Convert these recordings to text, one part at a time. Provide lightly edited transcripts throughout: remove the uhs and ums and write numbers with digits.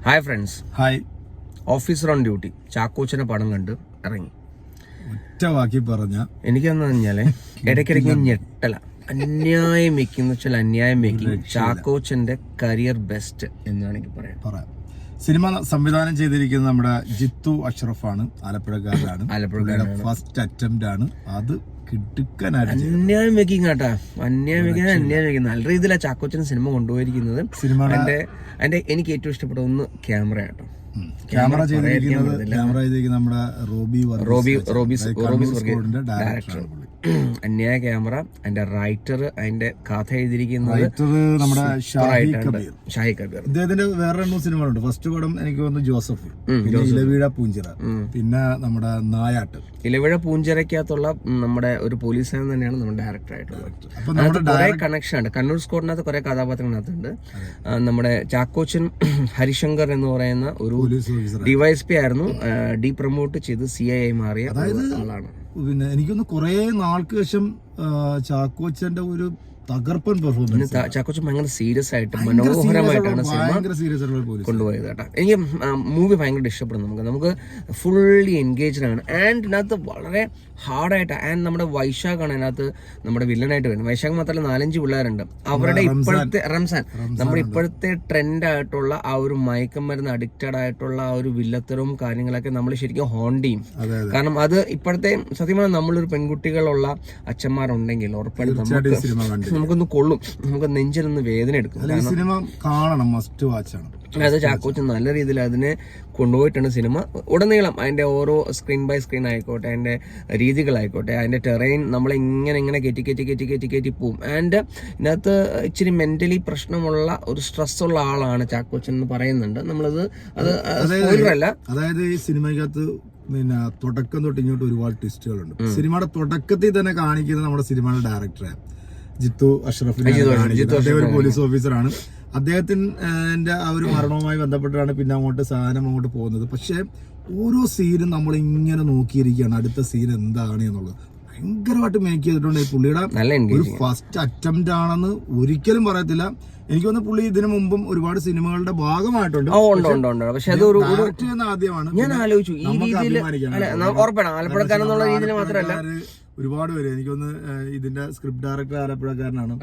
Hi friends. Hi. Officer on duty ചാക്കോച്ചനെ പടം കണ്ട് ഇറങ്ങി. ഒറ്റ വാക്കി പറഞ്ഞ എനിക്കെന്ന് പറഞ്ഞാല് ഇടയ്ക്കിടയ്ക്ക് ഞെട്ടല. അന്യായം വെക്കുന്ന വെച്ചാൽ അന്യായം വെക്കും. ചാക്കോച്ചന്റെ കരിയർ ബെസ്റ്റ് എന്ന് വേണമെങ്കിൽ പറയാം. സിനിമ സംവിധാനം ചെയ്തിരിക്കുന്നത് നമ്മുടെ ജിത്തു അഷ്റഫാണ്. ആലപ്പുഴക്കാരനാണ്. ഫസ്റ്റ് അറ്റംപ്റ്റ് ആണ്. അത് അന്യായം വെക്കും കേട്ടാ. അന്യായം വെക്കും. നല്ല രീതിയിലാണ് ചാക്കോച്ചൻ സിനിമ കൊണ്ടുപോയിരിക്കുന്നത്. അതിന്റെ എനിക്ക് ഏറ്റവും ഇഷ്ടപ്പെട്ട ഒന്ന് ക്യാമറ കേട്ടോ. ക്യാമറ ചെയ്തിരിക്കുന്നത് നമ്മുടെ റോബി ഡയറക്ടർ. അന്യായ ക്യാമറ. അതിന്റെ റൈറ്റർ, അതിന്റെ കഥ എഴുതിയിരിക്കുന്നത് നമ്മുടെ ഷാഹി കബീർ. ഇദ്ദേഹത്തിന്റെ വേറെ 2 സിനിമകളുണ്ട്. ഫസ്റ്റ് പടം എനിക്ക് തോന്നുന്നു ജോസഫ്, ഇലവീഴ പൂഞ്ചിറ, പിന്നെ നമ്മുടെ നായാട്ട്. ഇലവിഴ പൂഞ്ചിറയ്ക്കകത്തുള്ള നമ്മുടെ ഒരു പോലീസുകാരൻ തന്നെയാണ് നമ്മുടെ ഡയറക്ടർ ആയിട്ടുള്ളത്. കുറെ കണക്ഷൻ ഉണ്ട്. കണ്ണൂർ സ്കോഡിനകത്ത് കുറെ കഥാപാത്രങ്ങളകത്തുണ്ട്. നമ്മുടെ ചാക്കോച്ചൻ ഹരിശങ്കർ എന്ന് പറയുന്ന ഒരു ഡിവൈഎസ്പി ആയിരുന്നു. പ്രൊമോട്ട് ചെയ്ത് CI മാറിയ ആളാണ്. പിന്നെ എനിക്കൊന്ന് കുറെ നാൾക്ക് ശേഷം ചാക്കോച്ചന്റെ ഒരു തകർപ്പൻ പെർഫോമൻസ്. ചാക്കോച്ചൻ ഭയങ്കര സീരിയസ് ആയിട്ട് മനോഹരമായിട്ടാണ് സിനിമ കൊണ്ടുപോയത് കേട്ടോ. എനിക്ക് മൂവി ഭയങ്കര ഇഷ്ടപ്പെടുന്നു. നമുക്ക് ഫുള്ളി എൻഗേജ്ഡ് ആണ്. ആൻഡ് ഇതിനകത്ത് വളരെ ഹാർഡായിട്ട്. ആൻഡ് നമ്മുടെ വൈശാഖാണ് അതിനകത്ത് നമ്മുടെ വില്ലനായിട്ട് വരുന്നത്. വൈശാഖ് മാത്രമല്ല 4-5 പിള്ളേരുണ്ട്. അവരുടെ ഇപ്പോഴത്തെ റംസാൻ നമ്മുടെ ഇപ്പോഴത്തെ ട്രെൻഡ് ആയിട്ടുള്ള ആ ഒരു മയക്കുമരുന്ന് അഡിക്റ്റഡ് ആയിട്ടുള്ള ആ ഒരു വില്ലത്തരവും കാര്യങ്ങളൊക്കെ നമ്മൾ ശരിക്കും ഹോണ്ട് ചെയ്യും. കാരണം അത് ഇപ്പോഴത്തെ സത്യമാണ്. നമ്മളൊരു പെൺകുട്ടികളുള്ള അച്ഛന്മാരുണ്ടെങ്കിൽ ഉറപ്പായിട്ടും നമുക്കൊന്ന് കൊള്ളും. നമുക്ക് നെഞ്ചിനൊന്ന് വേദന എടുക്കും. സിനിമ കാണണം, മസ്റ്റ് വാച്ച് ആണ്. അത് ചാക്കോച്ചൻ നല്ല രീതിയിൽ അതിനെ കൊണ്ടുപോയിട്ടാണ് സിനിമ ഉടനീളം. അതിന്റെ ഓരോ സ്ക്രീൻ ബൈ സ്ക്രീൻ ആയിക്കോട്ടെ, അതിന്റെ രീതികളായിക്കോട്ടെ, അതിന്റെ ടെറൈൻ നമ്മളെ ഇങ്ങനെ കയറ്റി പോവും. ആൻഡ് ഇതിനകത്ത് ഇച്ചിരി മെന്റലി പ്രശ്നമുള്ള ഒരു സ്ട്രെസ് ഉള്ള ആളാണ് ചാക്കോച്ചൻ എന്ന് പറയുന്നുണ്ട്. നമ്മളത് അല്ല. അതായത് ഈ സിനിമയ്ക്കകത്ത് പിന്നെ തുടക്കം തൊട്ട് ഇങ്ങോട്ട് ഒരുപാട് ട്വിസ്റ്റുകളുണ്ട്. സിനിമയുടെ തുടക്കത്തിൽ തന്നെ കാണിക്കുന്നത് നമ്മുടെ സിനിമയുടെ ഡയറക്ടറെ ജിത്തു അഷ്റഫിനെ. അദ്ദേഹം ഒരു പോലീസ് ഓഫീസറാണ്. അദ്ദേഹത്തിന്റെ ആ ഒരു മരണവുമായി ബന്ധപ്പെട്ടാണ് പിന്നെ സാധനം അങ്ങോട്ട് പോകുന്നത്. പക്ഷെ ഓരോ സീനും നമ്മൾ ഇങ്ങനെ നോക്കിയിരിക്കുകയാണ് അടുത്ത സീൻ എന്താണ് എന്നുള്ളത്. ഭയങ്കരമായിട്ട് മേക്ക് ചെയ്തിട്ടുണ്ട്. പുള്ളിയുടെ ഒരു ഫസ്റ്റ് അറ്റംപ്റ്റ് ആണെന്ന് ഒരിക്കലും പറയത്തില്ല. എനിക്ക് തോന്നുന്നു പുള്ളി ഇതിനു മുമ്പും ഒരുപാട് സിനിമകളുടെ ഭാഗമായിട്ടുണ്ട്. പക്ഷെ അത് ആദ്യമാണ്. ഞാൻ ആലോചിച്ചു ഈ രീതിയിൽ ഉറപ്പാണ് ആലപ്പുഴക്കാരെന്നുള്ള രീതിയിൽ മാത്രമല്ല ഒരുപാട് പേര്. എനിക്കൊന്ന് ഇതിന്റെ സ്ക്രിപ്റ്റ് ഡയറക്ടർ ആലപ്പുഴക്കാരനാണ്.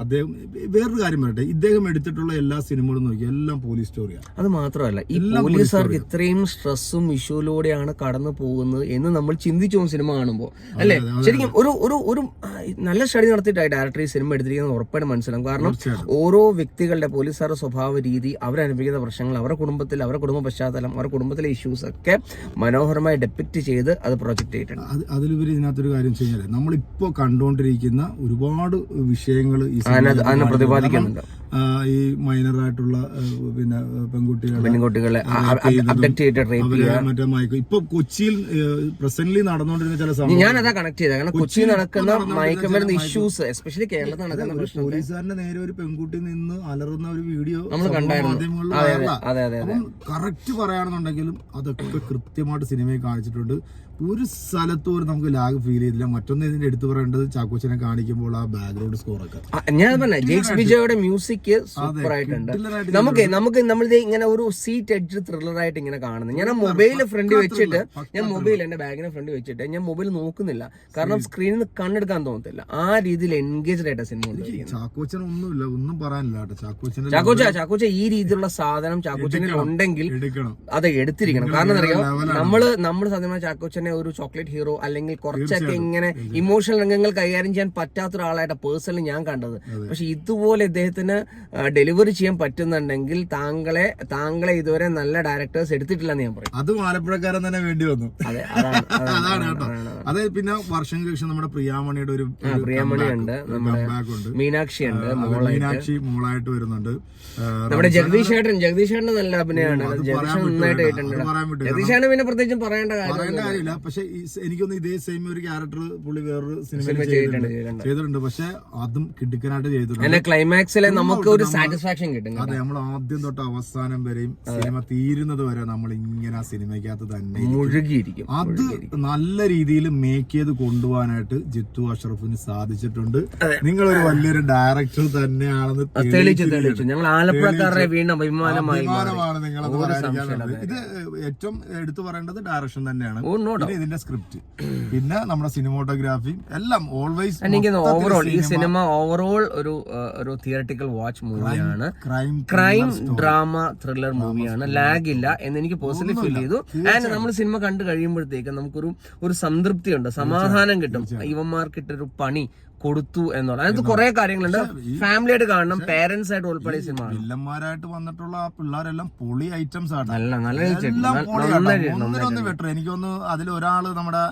അദ്ദേഹം വേറൊരു കാര്യം പറയട്ടെ, ഇദ്ദേഹം എടുത്തിട്ടുള്ള എല്ലാ സിനിമകളും നോക്കി എല്ലാം പോലീസ് സ്റ്റോറിയാണ്. അത് മാത്രമല്ല ഈ പോലീസുകാർക്ക് ഇത്രയും സ്ട്രെസ്സും ഇഷ്യൂലൂടെയാണ് കടന്നു പോകുന്നത് എന്ന് നമ്മൾ ചിന്തിച്ചു പോകും സിനിമ കാണുമ്പോൾ, അല്ലെ? ശരിക്കും ഒരു നല്ല സ്റ്റഡി നടത്തിയിട്ടായി ഡയറക്ടർ ഈ സിനിമ എടുത്തിരിക്കുന്നത് ഉറപ്പായിട്ട് മനസ്സിലാവും. കാരണം ഓരോ വ്യക്തികളുടെ പോലീസുകാരുടെ സ്വഭാവ രീതി, അവരനുഭവിക്കുന്ന പ്രശ്നങ്ങൾ, അവരുടെ കുടുംബത്തിൽ, അവരുടെ കുടുംബ പശ്ചാത്തലം, അവരുടെ കുടുംബത്തിലെ ഇഷ്യൂസ് ഒക്കെ മനോഹരമായി ഡെപ്പിക്ട് ചെയ്ത് അത് പ്രൊജക്ട് ചെയ്തിട്ടുണ്ട്. അതിലുപരി ഇതിനകത്തൊരു കാര്യം, നമ്മളിപ്പോ കണ്ടുകൊണ്ടിരിക്കുന്ന ഒരുപാട് വിഷയങ്ങൾ പ്രതിപാദിക്കുന്നുണ്ട്. ഈ മൈനറായിട്ടുള്ള പിന്നെ പെൺകുട്ടികളെ മറ്റേ മയക്ക് ഇപ്പൊ കൊച്ചിയിൽ പ്രസന്റ്ലി നടന്നുകൊണ്ടിരുന്ന ചില സംഭവം ഞാനതാ കണക്ട് ചെയ്തത്. കാരണം കൊച്ചിയിൽ നടക്കുന്ന മയക്കുമരുന്ന് ഇഷ്യൂസ്, എസ്പെഷ്യലി കേരളത്തിൽ നടക്കുന്ന പ്രശ്നം, പോലീസുകാരന്റെ നേരെ ഒരു പെൺകുട്ടി നിന്ന് അലറുന്ന ഒരു വീഡിയോ നമ്മൾ കണ്ടായിരുന്നു. കറക്റ്റ് പറയാണെന്നുണ്ടെങ്കിലും അതൊക്കെ കൃത്യമായിട്ട് സിനിമയിൽ കാണിച്ചിട്ടുണ്ട്. ഒരു സ്ഥലത്തും നമുക്ക് ലാഗ് ഫീൽ ചെയ്തില്ല. മറ്റൊന്ന് ഇതിന്റെ എടുത്തു പറയേണ്ടത് ചാക്കോച്ചനെ കാണിക്കുമ്പോൾ ആ ബാക്ക്ഗ്രൗണ്ട് സ്കോർ ഒക്കെ ഞാൻ പറഞ്ഞ ജെയ്ക്സ് ബിജോയുടെ മ്യൂസിക് സൂപ്പർ ആയിട്ടുണ്ട്. നമുക്ക് നമ്മളിത് ഇങ്ങനെ ഒരു സീറ്റ് എഡ്ജ് ത്രില്ലർ ആയിട്ട് ഇങ്ങനെ കാണുന്നത്. ഞാൻ മൊബൈല് ഫ്രണ്ട് വെച്ചിട്ട് എന്റെ ബാഗിനെ ഫ്രണ്ട് വെച്ചിട്ട് ഞാൻ മൊബൈൽ നോക്കുന്നില്ല. കാരണം സ്ക്രീനിൽ നിന്ന് കണ്ണെടുക്കാൻ തോന്നത്തില്ല. ആ രീതിയിൽ എൻഗേജ്ഡ് ആയിട്ട് സിനിമ. ചാക്കോച്ചൻ ഒന്നും പറയാനില്ല. ചാക്കോച്ച ഈ രീതിയിലുള്ള സാധനം ചാക്കോച്ചനിൽ ഉണ്ടെങ്കിൽ അത് എടുത്തിരിക്കണം. കാരണം അറിയാം, നമ്മള് സാധാരണ ചാക്കോച്ചൻ ഒരു ചോക്ലേറ്റ് ഹീറോ അല്ലെങ്കിൽ കുറച്ചൊക്കെ ഇങ്ങനെ ഇമോഷണൽ രംഗങ്ങൾ കൈകാര്യം ചെയ്യാൻ പറ്റാത്ത ഒരാളായിട്ട് പേഴ്സണലി ഞാൻ കണ്ടത്. പക്ഷെ ഇതുപോലെ ഇദ്ദേഹത്തിന് ഡെലിവറി ചെയ്യാൻ പറ്റുന്നുണ്ടെങ്കിൽ താങ്കളെ ഇതുവരെ നല്ല ഡയറക്ടേഴ്സ് എടുത്തിട്ടില്ലെന്ന് ഞാൻ പറയും. അത് ആലപ്പുഴക്കാരൻ തന്നെ വേണ്ടി വന്നു. അതാണ് കേട്ടോ. അതായത് പിന്നെ വർഷങ്ങൾക്ക് ശേഷം നമ്മുടെ പ്രിയാമണിയുടെ ഒരു പ്രിയാമണിയുണ്ട്, നമ്മുടെ മീനാക്ഷി ഉണ്ട്, മീനാക്ഷി മോളായിട്ട് വരുന്നുണ്ട്. നമ്മുടെ ജഗദീഷ് ചേട്ടൻ നല്ല അഭിനയമാണ്. ജഗദീഷ് നന്നായിട്ട് കേട്ടിട്ടുണ്ട്. ജഗദീഷ് ചേട്ടൻ പിന്നെ പ്രത്യേകിച്ചും പറയേണ്ട കാര്യമില്ല. പക്ഷെ എനിക്കൊന്ന് ഇതേ സെയിം ഒരു ക്യാരക്ടർ പുള്ളി വേറൊരു സിനിമയിൽ ചെയ്തിട്ടുണ്ട്. പക്ഷെ അതും കിടുക്കനായിട്ട് ചെയ്തിട്ടുണ്ട്. ക്ലൈമാക്സിലെ നമുക്ക് നമുക്ക് ഒരു സാറ്റിസ്ഫാക്ഷൻ കിട്ടും. അതെ, നമ്മൾ ആദ്യം തൊട്ട് അവസാനം വരെയും സിനിമ തീരുന്നത് വരെ നമ്മൾ ഇങ്ങനെ ആ സിനിമയ്ക്കകത്ത് തന്നെ മുഴുകിയിരിക്കും. അത് നല്ല രീതിയിൽ മേക്ക് ചെയ്ത് കൊണ്ടുപോകാനായിട്ട് ജിത്തു അഷ്റഫിന് സാധിച്ചിട്ടുണ്ട്. നിങ്ങളൊരു വലിയൊരു ഡയറക്ടർ തന്നെയാണെന്ന് തെളിയിച്ചു. ഞങ്ങൾ ആലപ്പുഴക്കാരുടെ വീണ്ടും അഭിമാനമാണ് നിങ്ങളത് പറയാനുള്ളത്. ഇത് ഏറ്റവും എടുത്തു പറയേണ്ടത് ഡയറക്ഷൻ തന്നെയാണ്, ഇതിന്റെ സ്ക്രിപ്റ്റ്, പിന്നെ നമ്മുടെ സിനിമോട്ടോഗ്രാഫി എല്ലാം ഓൾവേസ്. എനിക്ക് ഓവറോൾ ഈ സിനിമ ഓവറോൾ ഒരു തിയറട്ടിക്കൽ വാച്ച് മൂവിയാണ്. ക്രൈം ഡ്രാമ ത്രില്ലർ മൂവിയാണ്. ലാഗ് ഇല്ല എന്ന് എനിക്ക് പേഴ്സണലി ഫീൽ ചെയ്തു. ആൻഡ് നമ്മൾ സിനിമ കണ്ടു കഴിയുമ്പോഴത്തേക്ക് നമുക്കൊരു സംതൃപ്തിയുണ്ട്, സമാധാനം കിട്ടും. ഇവന്മാർക്കിട്ടൊരു പണി കൊടുത്തു എന്നുള്ള അതിനകത്ത് കുറെ കാര്യങ്ങളുണ്ട്. ഫാമിലിയായിട്ട് കാണണം, പേരൻസ് ആയിട്ട് ഉൾപ്പെടെ സിനിമ. വില്ലന്മാരായിട്ട് വന്നിട്ടുള്ള ആ പിള്ളേരെല്ലാം പൊളി ഐറ്റംസ് ആണ്. നല്ല ബെറ്റർ. എനിക്കൊന്ന് അതിലൊരാള് നമ്മുടെ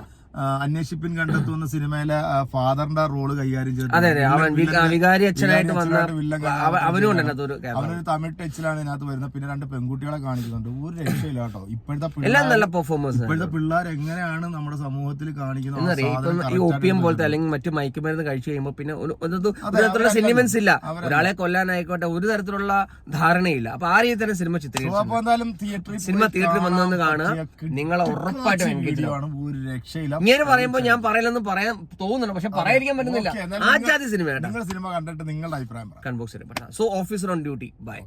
അന്വേഷിപ്പിൻ കണ്ടെത്തുന്ന സിനിമയിലെ ഫാദറിന്റെ റോള് കൈകാര്യം ചെയ്തത്. അതെ, അവൻ വികാരി അച്ഛനായിട്ട് വന്ന അവനൊരു തമിഴ് ടച്ചിലാണ് ഇതിനകത്ത് വരുന്നത്. പിന്നെ 2 പെൺകുട്ടികളെ കാണിക്കുന്നുണ്ട്. ഒരു രക്ഷയില്ല കേട്ടോ. എല്ലാം നല്ല പെർഫോമൻസ്. ഇപ്പോഴത്തെ പിള്ളേർ എങ്ങനെയാണ് നമ്മുടെ സമൂഹത്തിൽ കാണിക്കുന്നത്, ഈ ഒപിഎം പോലത്തെ അല്ലെങ്കിൽ മറ്റു മയക്കുമരുന്ന് കഴിച്ചു കഴിയുമ്പോൾ പിന്നെ ഒരു തരത്തിലുള്ള സെന്റിമെന്റ്സ് ഇല്ല. ഒരാളെ കൊല്ലാനായിക്കോട്ടെ ഒരു തരത്തിലുള്ള ധാരണയില്ല. അപ്പൊ ആ രീതി തന്നെ സിനിമ ചിത്രീകരിച്ചു. സിനിമ തിയേറ്ററിൽ വന്നൊന്ന് കാണുക, നിങ്ങളെ ഉറപ്പായിട്ടും എൻഗേജ് ആണ്. ഒരു രക്ഷയില്ല. ഇങ്ങനെ പറയുമ്പോ ഞാൻ പറയില്ലെന്ന് പറയാൻ തോന്നുന്നു, പക്ഷെ പറയാതിരിക്കാൻ പറ്റുന്നില്ല. ആദ്യ സിനിമ സിനിമ കണ്ടിട്ട് നിങ്ങളുടെ അഭിപ്രായം comment box. So officer on duty. By.